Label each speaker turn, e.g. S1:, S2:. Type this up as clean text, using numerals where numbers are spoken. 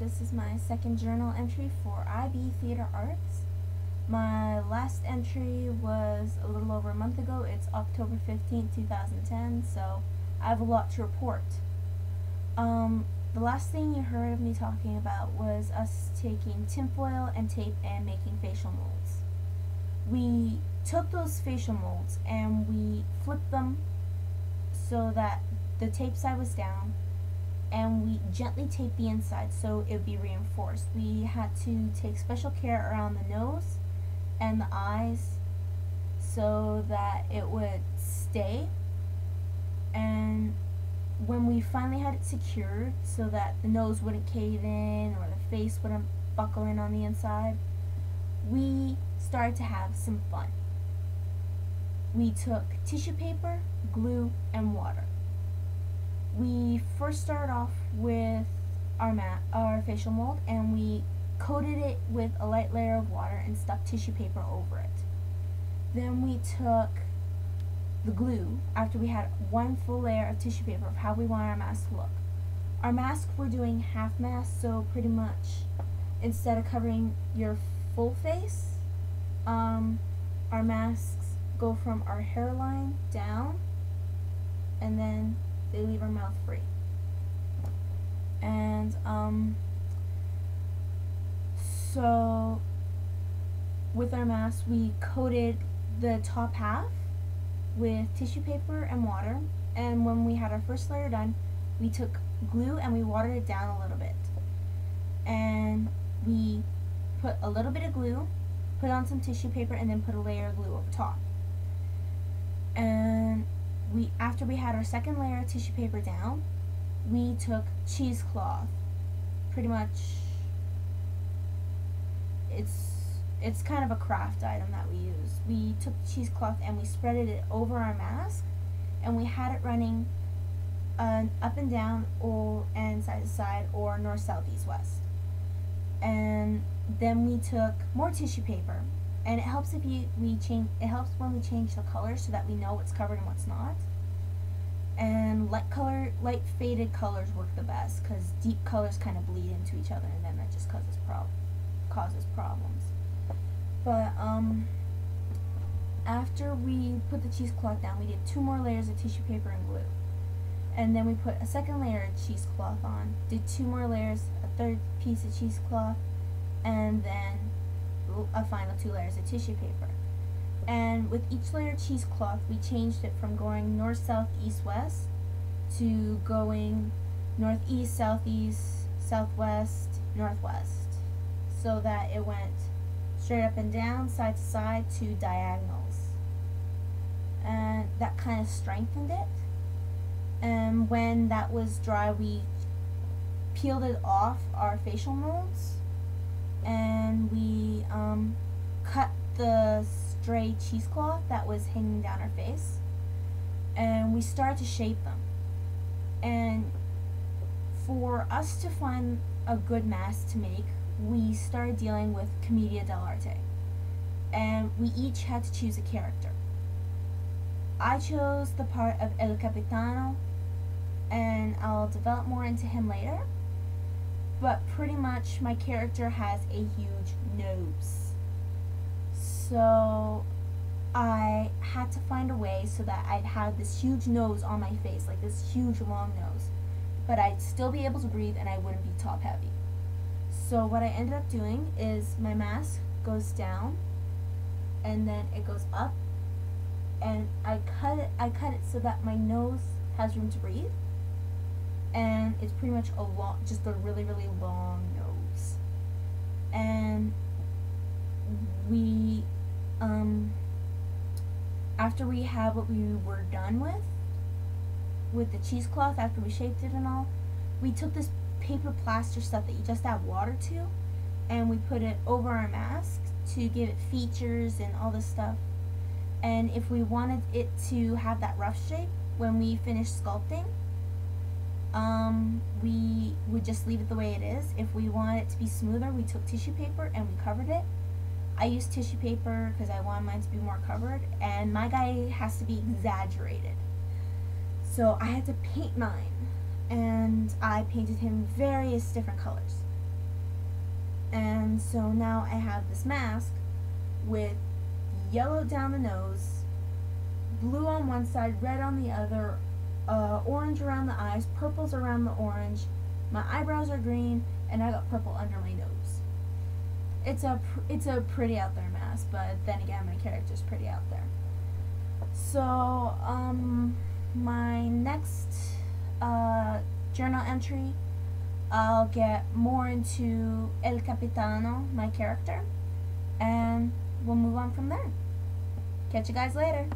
S1: This is my second journal entry for IB Theater Arts. My last entry was a little over a month ago. It's October 15th, 2010, so I have a lot to report. The last thing you heard of me talking about was us taking tinfoil and tape and making facial molds. We took those facial molds and we flipped them so that the tape side was down, and we gently taped the inside so it would be reinforced. We had to take special care around the nose and the eyes so that it would stay. And when we finally had it secured so that the nose wouldn't cave in or the face wouldn't buckle in on the inside, we started to have some fun. We took tissue paper, glue, and water. We first started off with our facial mold, and we coated it with a light layer of water and stuck tissue paper over it. Then we took the glue after we had one full layer of tissue paper of how we want our mask to look. Our mask, we're doing half mask, so pretty much instead of covering your full face, our masks go from our hairline down, and then they leave our mouth free. And so with our mask, we coated the top half with tissue paper and water, and when we had our first layer done, we took glue and we watered it down a little bit, and we put a little bit of glue, put on some tissue paper, and then put a layer of glue over top. And after we had our second layer of tissue paper down, we took cheesecloth. Pretty much, it's kind of a craft item that we use. We took cheesecloth and we spreaded it over our mask, and we had it running up and down and side to side, or north, south, east, west. And then we took more tissue paper, and it helps when we change the color so that we know what's covered and what's not. And light faded colors work the best because deep colors kind of bleed into each other, and then that just causes problems. But after we put the cheesecloth down, we did 2 more layers of tissue paper and glue, and then we put a second layer of cheesecloth on, did 2 more layers, a third piece of cheesecloth, and then a final 2 layers of tissue paper. And with each layer of cheesecloth, we changed it from going north, south, east, west to going northeast, southeast, southwest, northwest, so that it went straight up and down, side to side, to diagonals. And that kind of strengthened it. And when that was dry, we peeled it off our facial molds, and we cut the stray cheesecloth that was hanging down our face, and we started to shape them. And for us to find a good mask to make, we started dealing with Commedia dell'arte, and we each had to choose a character. I chose the part of El Capitano, and I'll develop more into him later, but pretty much my character has a huge nose. So I had to find a way so that I'd have this huge nose on my face, like this huge long nose, but I'd still be able to breathe and I wouldn't be top heavy. So what I ended up doing is my mask goes down and then it goes up, and I cut it so that my nose has room to breathe, and it's pretty much just a really, really long nose. And we after we had what we were done with the cheesecloth, after we shaped it and all, we took this paper plaster stuff that you just add water to, and we put it over our mask to give it features and all this stuff. And if we wanted it to have that rough shape when we finished sculpting, we would just leave it the way it is. If we wanted it to be smoother, we took tissue paper and we covered it. I used tissue paper because I wanted mine to be more covered, and my guy has to be exaggerated. So I had to paint mine, and I painted him various different colors. And so now I have this mask with yellow down the nose, blue on one side, red on the other, orange around the eyes, purples around the orange. My eyebrows are green, and I got purple under my nose. It's a pretty out there mask, but then again, my character's pretty out there. So my next journal entry, I'll get more into El Capitano, my character, and we'll move on from there. Catch you guys later.